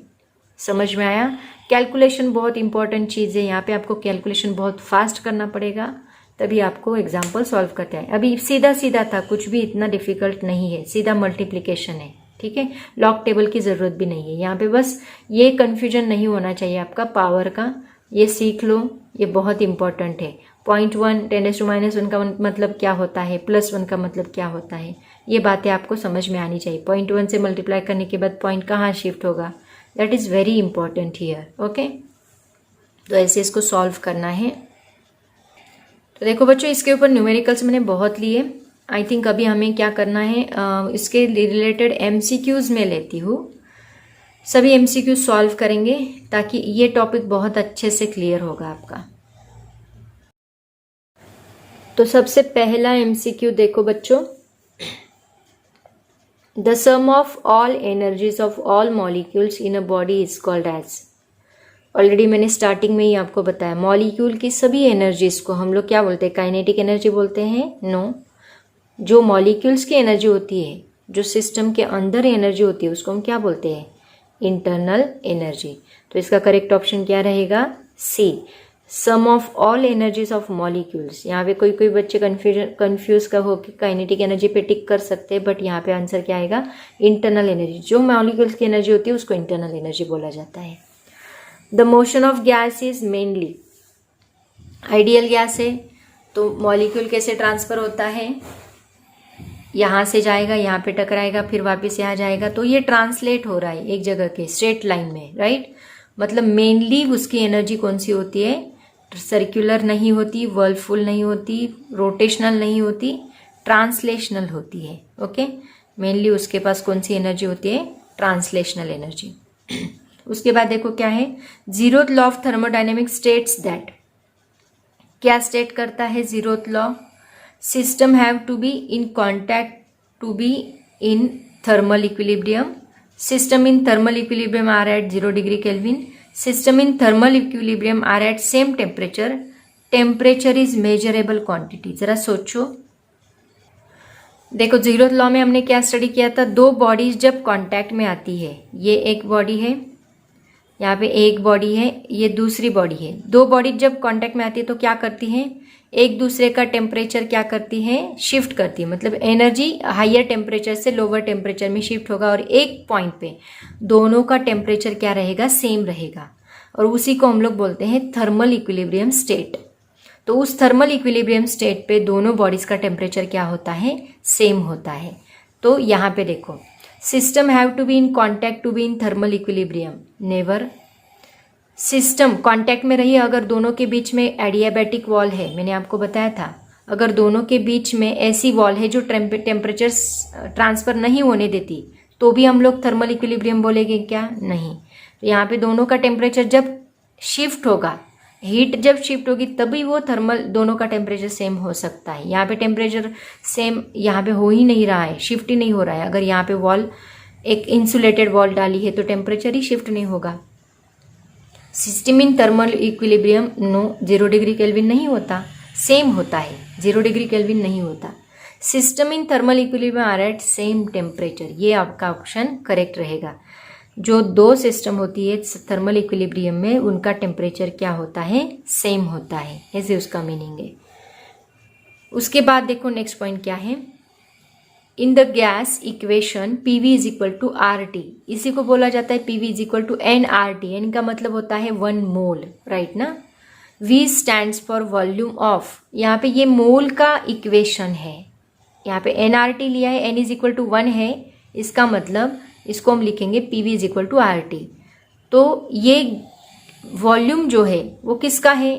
Speaker 1: समझ में आया। कैलकुलेशन बहुत इंपॉर्टेंट चीज़ है, यहाँ पे आपको कैलकुलेशन बहुत फास्ट करना पड़ेगा तभी आपको एग्जाम्पल सॉल्व करते हैं। अभी सीधा सीधा था, कुछ भी इतना डिफिकल्ट नहीं है, सीधा मल्टीप्लिकेशन है, ठीक है। लॉग टेबल की ज़रूरत भी नहीं है यहाँ पे, बस ये कन्फ्यूजन नहीं होना चाहिए आपका पावर का, ये सीख लो, ये बहुत इंपॉर्टेंट है। 0.1 10⁻⁻1 का मतलब क्या होता है, +1 का मतलब क्या होता है, ये बातें आपको समझ में आनी चाहिए। 0.1 से मल्टीप्लाई करने के बाद पॉइंट कहाँ शिफ्ट होगा, that is very important here, okay. तो ऐसे इसको सॉल्व करना है। तो देखो बच्चों, इसके ऊपर न्यूमेरिकल्स मैंने बहुत लिए। आई थिंक अभी हमें क्या करना है, इसके रिलेटेड MCQs में लेती हूँ, सभी MCQ सॉल्व करेंगे ताकि ये टॉपिक बहुत अच्छे से क्लियर होगा आपका। तो सबसे पहला MCQ देखो बच्चों, the sum of all energies of all molecules in a body is called as. Already मैंने स्टार्टिंग में ही आपको बताया, मॉलिक्यूल की सभी एनर्जीज को हम लोग क्या बोलते हैं, काइनेटिक एनर्जी बोलते हैं, नो। जो मॉलिक्यूल्स की एनर्जी होती है, जो सिस्टम के अंदर एनर्जी होती है, उसको हम क्या बोलते हैं, इंटरनल एनर्जी। तो इसका करेक्ट ऑप्शन क्या रहेगा, C, sum of all energies of molecules. यहाँ पे कोई बच्चे कंफ्यूज का हो कि काइनेटिक एनर्जी पे टिक कर सकते हैं, बट यहाँ पे आंसर क्या आएगा, इंटरनल एनर्जी। जो मॉलिक्यूल्स की एनर्जी होती है उसको इंटरनल एनर्जी बोला जाता है। The motion of gas is mainly, ideal gas है तो मॉलिक्यूल कैसे ट्रांसफर होता है, यहाँ से जाएगा, यहाँ पे टकराएगा, फिर वापस यहाँ जाएगा, तो ये ट्रांसलेट हो रहा है एक जगह के स्ट्रेट लाइन में, राइट। मतलब मेनली उसकी एनर्जी कौन सी होती है, सर्कुलर नहीं होती, वर्लफुल नहीं होती, रोटेशनल नहीं होती, ट्रांसलेशनल होती है, ओके। मेनली उसके पास कौन सी एनर्जी होती है, ट्रांसलेशनल एनर्जी। उसके बाद देखो क्या है, zeroth law of thermodynamics states that, क्या स्टेट करता है zeroth law, system have to be in contact to be in thermal equilibrium, system in thermal equilibrium are at 0 degree Kelvin, system in thermal equilibrium are at same temperature, temperature is measurable quantity। जरा सोचो, देखो zeroth law में हमने क्या study किया था, दो bodies जब कांटेक्ट में आती है, ये एक बॉडी है, यहाँ पे एक बॉडी है, ये दूसरी बॉडी है, दो बॉडी जब कांटेक्ट में आती है तो क्या करती हैं, एक दूसरे का टेम्परेचर क्या करती है, शिफ्ट करती है। मतलब एनर्जी हायर टेम्परेचर से लोअर टेम्परेचर में शिफ्ट होगा और एक पॉइंट पे दोनों का टेम्परेचर क्या रहेगा, सेम रहेगा, और उसी को हम लोग बोलते हैं थर्मल इक्विलिब्रियम स्टेट। तो उस थर्मल इक्विलिब्रियम स्टेट पे दोनों बॉडीज का टेम्परेचर क्या होता है, सेम होता है। तो यहाँ पे देखो, system have to be in contact to be in thermal equilibrium, never. System contact में रही अगर दोनों के बीच में एडियाबैटिक वॉल है, मैंने आपको बताया था, अगर दोनों के बीच में ऐसी वॉल है जो टेम्परेचर ट्रांसफर नहीं होने देती, तो भी हम लोग थर्मल इक्विलिब्रियम बोलेंगे क्या, नहीं। तो यहाँ पे दोनों का टेम्परेचर जब शिफ्ट होगा, हीट जब शिफ्ट होगी तभी वो थर्मल दोनों का टेम्परेचर सेम हो सकता है। यहाँ पे टेम्परेचर सेम यहाँ पे हो ही नहीं रहा है, शिफ्ट ही नहीं हो रहा है। अगर यहाँ पे वॉल एक इंसुलेटेड वॉल डाली है तो टेम्परेचर ही शिफ्ट नहीं होगा। System in thermal equilibrium no 0 degree kelvin नहीं होता, सेम होता है, 0 डिग्री केल्विन नहीं होता। System in thermal equilibrium are at same temperature, ये आपका ऑप्शन करेक्ट रहेगा। जो दो सिस्टम होती है थर्मल इक्विलिब्रियम में उनका टेम्परेचर क्या होता है, सेम होता है, ऐसे उसका मीनिंग है। उसके बाद देखो नेक्स्ट पॉइंट क्या है, in the gas equation PV is equal to RT, इसी को बोला जाता है PV is equal to nRT। n का मतलब होता है 1 मोल, राइट ना। V stands for volume of, यहाँ पे ये मोल का इक्वेशन है, यहाँ पे nRT लिया है, n इज इक्वल टू 1 है, इसका मतलब इसको हम लिखेंगे PV is equal to RT। तो ये वॉल्यूम जो है वो किसका है,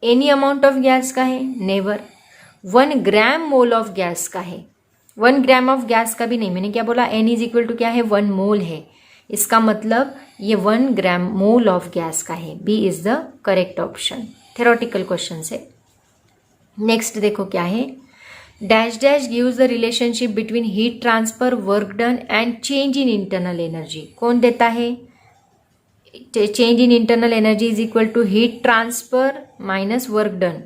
Speaker 1: एनी अमाउंट ऑफ गैस का है, never. 1 gram mole of gas का है, 1 ग्राम ऑफ गैस का भी नहीं। मैंने क्या बोला, n इज इक्वल टू क्या है, 1 मोल है, इसका मतलब ये 1 ग्राम मोल ऑफ गैस का है। B is the correct option, theoretical question से। नेक्स्ट देखो क्या है, dash dash gives the relationship between heat transfer, work done and change in internal energy. कौन देता है, change in internal energy is equal to heat transfer minus work done.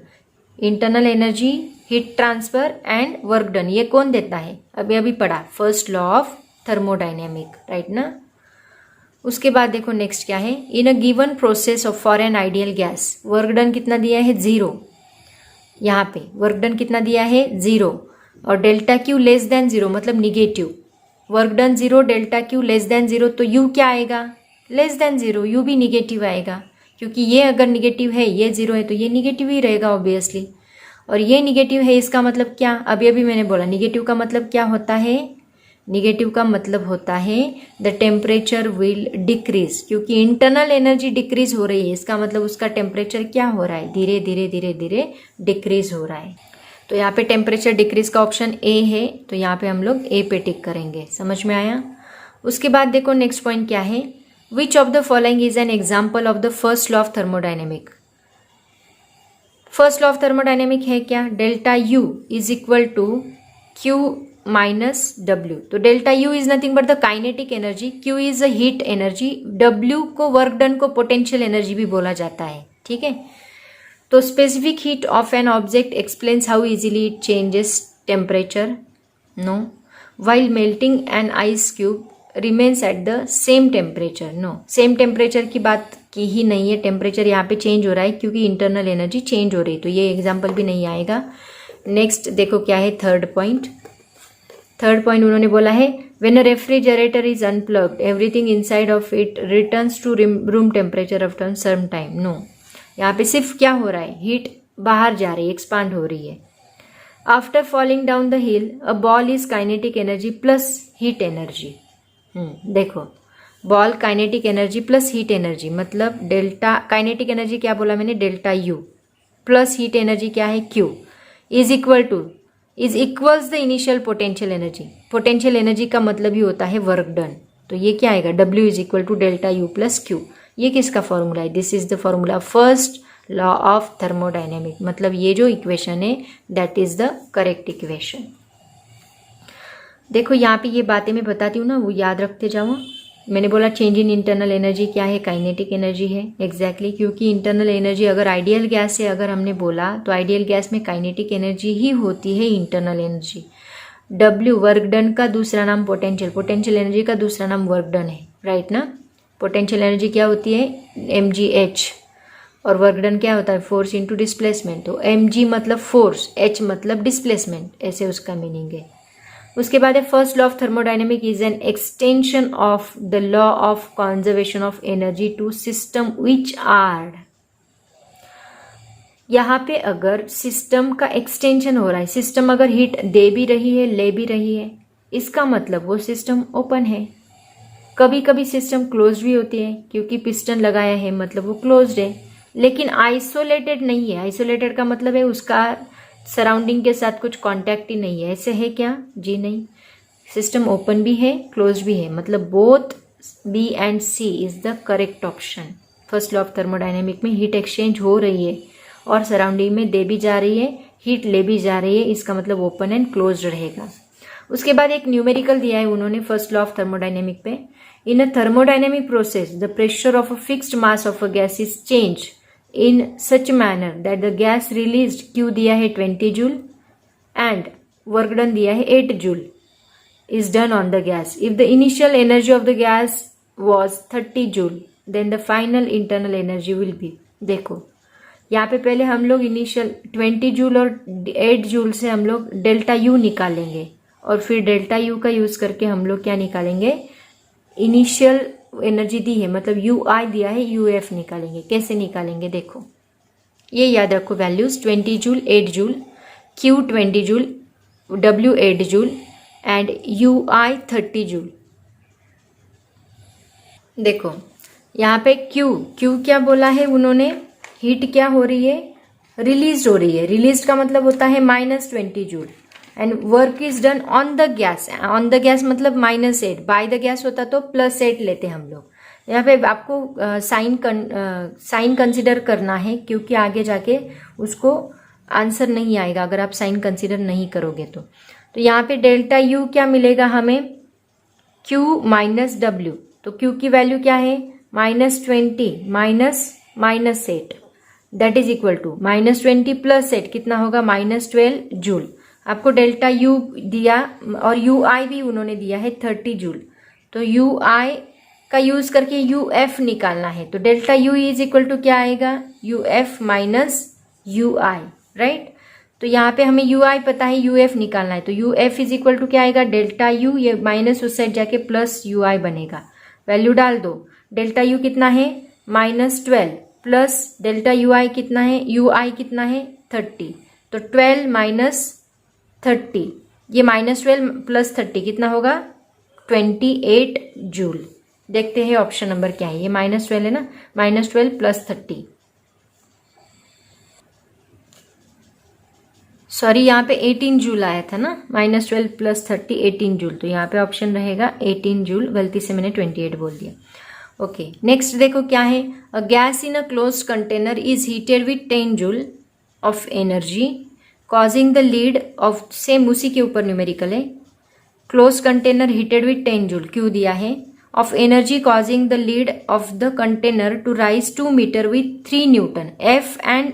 Speaker 1: Internal energy, heat transfer and work done, ये कौन देता है, अभी अभी पढ़ा, first law of thermodynamic, right ना। उसके बाद देखो नेक्स्ट क्या है, in a given process of for an ideal gas, work done कितना दिया है, 0। यहाँ पे वर्क डन कितना दिया है, 0, और डेल्टा क्यू लेस देन 0 मतलब negative. Work done 0, delta Q less than 0, तो यू क्या आएगा, लेस देन 0, यू भी निगेटिव आएगा, क्योंकि ये अगर निगेटिव है, ये 0 है, तो ये निगेटिव ही रहेगा ऑब्वियसली। और ये निगेटिव है, इसका मतलब क्या, अभी अभी मैंने बोला निगेटिव का मतलब क्या होता है, निगेटिव का मतलब होता है द टेम्परेचर विल डिक्रीज, क्योंकि इंटरनल एनर्जी डिक्रीज हो रही है, इसका मतलब उसका टेम्परेचर क्या हो रहा है, धीरे धीरे धीरे धीरे डिक्रीज हो रहा है। तो यहाँ पे टेम्परेचर डिक्रीज का ऑप्शन ए है, तो यहाँ पे हम लोग ए पे टिक करेंगे, समझ में आया। उसके बाद देखो नेक्स्ट पॉइंट क्या है, which of the following is an example of the first law of thermodynamic. First law of thermodynamic है क्या, delta U is equal to Q minus W. तो delta U is nothing but the kinetic energy, Q is a heat energy, W को work done को potential energy भी बोला जाता है, ठीक है। तो specific heat of an object explains how easily it changes temperature, no. While melting an ice cube remains at the same temperature, no. Same temperature की बात की ही नहीं है, टेम्परेचर यहाँ पे चेंज हो रहा है क्योंकि इंटरनल एनर्जी चेंज हो रही है, तो ये एग्जाम्पल भी नहीं आएगा। नेक्स्ट देखो क्या है, थर्ड पॉइंट उन्होंने बोला है, when a refrigerator is unplugged everything inside of it returns to room temperature after some time, no. यहाँ पे सिर्फ क्या हो रहा है, हीट बाहर जा रही है, एक्सपांड हो रही है। After falling down the hill a ball is kinetic energy plus heat energy. देखो ball kinetic energy plus heat energy, मतलब डेल्टा काइनेटिक एनर्जी क्या बोला मैंने, delta U, plus heat energy क्या है, Q, is equals the initial potential energy. Potential energy का मतलब ही होता है वर्क डन, तो ये क्या आएगा, W is equal to delta U plus Q. ये किसका फॉर्मूला है, this is the formula first law of thermodynamic, मतलब ये जो इक्वेशन है that is the correct equation. देखो यहाँ पे ये बातें मैं बताती हूँ ना, वो याद रखते जाओ। मैंने बोला चेंज इन इंटरनल एनर्जी क्या है, काइनेटिक एनर्जी है, एग्जैक्टली क्योंकि इंटरनल एनर्जी अगर आइडियल गैस है, अगर हमने बोला तो आइडियल गैस में काइनेटिक एनर्जी ही होती है internal energy. W work done का दूसरा नाम पोटेंशियल एनर्जी का दूसरा नाम वर्क डन है, राइट ना। पोटेंशियल एनर्जी क्या होती है, mgh, और वर्क डन क्या होता है, फोर्स इंटू डिस्प्लेसमेंट। तो mg मतलब फोर्स, h मतलब डिस्प्लेसमेंट, ऐसे उसका मीनिंग है। उसके बाद है first law of thermodynamic is an extension of the law of conservation of energy to system which are. यहाँ पे अगर सिस्टम का एक्सटेंशन हो रहा है, सिस्टम अगर हीट दे भी रही है ले भी रही है, इसका मतलब वो सिस्टम ओपन है। कभी कभी सिस्टम क्लोज भी होती है, क्योंकि पिस्टन लगाया है मतलब वो क्लोज्ड है, लेकिन आइसोलेटेड नहीं है। आइसोलेटेड का मतलब है उसका सराउंडिंग के साथ कुछ कांटेक्ट ही नहीं है, ऐसे है क्या, जी नहीं। सिस्टम ओपन भी है क्लोज भी है, मतलब both B and C is the correct option first law of thermodynamic में हीट एक्सचेंज हो रही है और सराउंडिंग में दे भी जा रही है, हीट ले भी जा रही है, इसका मतलब ओपन एंड क्लोज्ड रहेगा। उसके बाद एक न्यूमेरिकल दिया है उन्होंने फर्स्ट लॉ ऑफ थर्मोडायनेमिक पे। In a thermodynamic process the pressure of a fixed mass of a gas is change in such manner that the gas released Q दिया है 20 जूल एंड वर्क डन दिया है 8 joule is done on the gas. If the initial energy of the gas was 30 joule then the final internal energy will be. देखो यहाँ पे पहले हम लोग इनिशियल 20 जूल और 8 जूल से हम लोग डेल्टा यू निकालेंगे और फिर डेल्टा यू का यूज करके हम लोग क्या निकालेंगे, इनिशियल एनर्जी दी है मतलब यू आई दिया है, यू एफ निकालेंगे। कैसे निकालेंगे देखो, ये याद रखो values 20 joule 8 joule, Q 20 joule, W 8 joule and you I 30 joule. देखो यहाँ पे क्यू क्या बोला है उन्होंने, हीट क्या हो रही है, रिलीज हो रही है। रिलीज का मतलब होता है -20 joule and work is done on the gas. On the gas मतलब -8, बाय द गैस होता तो +8 लेते हम लोग। यहाँ पे आपको साइन कंसिडर करना है क्योंकि आगे जाके उसको आंसर नहीं आएगा अगर आप साइन कंसिडर नहीं करोगे तो यहाँ पे डेल्टा यू क्या मिलेगा हमें, क्यू माइनस डब्ल्यू। तो क्यू की वैल्यू क्या है, -20 minus 8 that is equal to -20 + 8 कितना होगा, -12 जूल। आपको डेल्टा यू दिया और यू आई भी उन्होंने दिया है 30 जूल। तो यू आई का यूज करके यू एफ निकालना है। तो delta U is equal to क्या आएगा, U F minus U I, right. तो यहाँ पे हमें यू आई पता है, यू एफ निकालना है। तो U F is equal to क्या आएगा, डेल्टा यू, ये माइनस उस साइड जाके प्लस यू आई बनेगा। वैल्यू डाल दो, डेल्टा यू कितना है -12 प्लस डेल्टा यू आई कितना है, यू आई कितना है 30। तो 12 माइनस 30, ये -12 + 30 कितना होगा 28 जूल। देखते हैं ऑप्शन नंबर क्या है, ये -12 है ना, -12 + 30, सॉरी यहाँ पे 18 जूल आया था ना, -12 + 30 18 जूल। तो यहाँ पे ऑप्शन रहेगा 18 जूल, गलती से मैंने 28 बोल दिया। ओके नेक्स्ट देखो क्या है, a gas in a closed container is heated with 10 joule of energy causing the lid of, same उसी के ऊपर न्यूमेरिकल है। Close container heated with 10 joule, Q दिया है, of energy causing the lid of the container to rise 2 metre with 3 newton, F and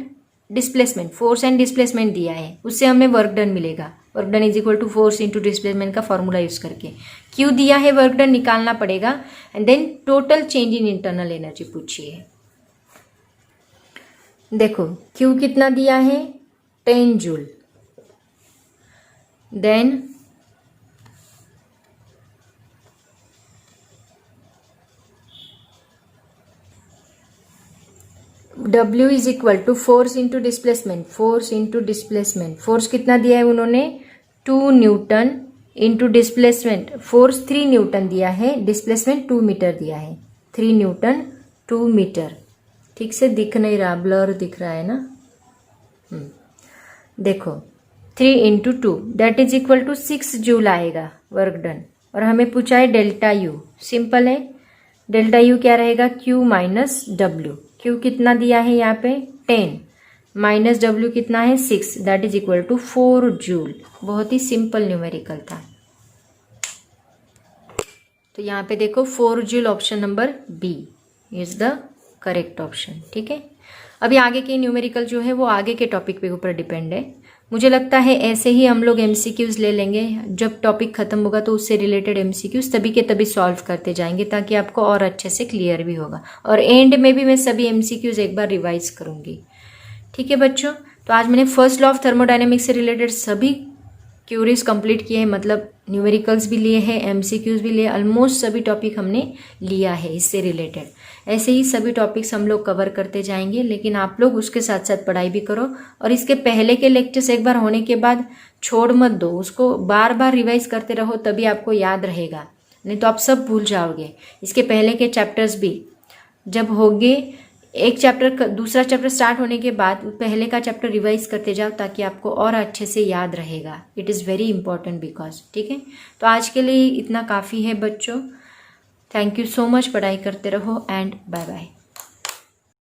Speaker 1: displacement, force and displacement दिया है, उससे हमें वर्क डन मिलेगा। Work done is equal to force into displacement का formula use करके Q दिया है, work done निकालना पड़ेगा and then total change in internal energy पूछिए। देखो क्यू कितना दिया है 10 joule, then W is equal to force into displacement, force कितना दिया है उन्होंने 2 newton into displacement, force 3 newton दिया है, डिस्प्लेसमेंट 2 मीटर दिया है, 3 न्यूटन 2 मीटर। ठीक से दिख नहीं रहा, ब्लर दिख रहा है ना। देखो 3 × 2 that is equal to 6 joule आएगा वर्क डन। और हमें पूछा है डेल्टा यू, सिंपल है, डेल्टा यू क्या रहेगा, क्यू माइनस डब्ल्यू। क्यू कितना दिया है यहाँ पे 10 माइनस डब्ल्यू कितना है 6 that is equal to 4 joule. बहुत ही सिंपल न्यूमेरिकल था। तो यहाँ पे देखो 4 joule, option number B is the correct option. ठीक है, अभी आगे के न्यूमेरिकल जो है वो आगे के टॉपिक पे ऊपर डिपेंड है। मुझे लगता है ऐसे ही हम लोग एमसीक्यूज ले लेंगे, जब टॉपिक खत्म होगा तो उससे रिलेटेड एमसीक्यूज तभी के तभी सॉल्व करते जाएंगे ताकि आपको और अच्छे से क्लियर भी होगा। और एंड में भी मैं सभी एमसीक्यूज एक बार रिवाइज करूंगी। ठीक है बच्चों, तो आज मैंने फर्स्ट लॉ ऑफ थर्मोडायनेमिक्स से रिलेटेड सभी क्यूरीज कंप्लीट किए हैं, मतलब न्यूमेरिकल्स भी लिए हैं, एमसीक्यूज भी लिए, ऑलमोस्ट सभी टॉपिक हमने लिया है इससे रिलेटेड। ऐसे ही सभी टॉपिक्स हम लोग कवर करते जाएंगे, लेकिन आप लोग उसके साथ साथ पढ़ाई भी करो। और इसके पहले के लेक्चर्स एक बार होने के बाद छोड़ मत दो, उसको बार बार रिवाइज करते रहो, तभी आपको याद रहेगा, नहीं तो आप सब भूल जाओगे। इसके पहले के चैप्टर्स भी जब होंगे, एक चैप्टर दूसरा चैप्टर स्टार्ट होने के बाद पहले का चैप्टर रिवाइज करते जाओ ताकि आपको और अच्छे से याद रहेगा। It is very important because. ठीक है, तो आज के लिए इतना काफ़ी है बच्चों। थैंक यू सो मच, पढ़ाई करते रहो एंड बाय बाय।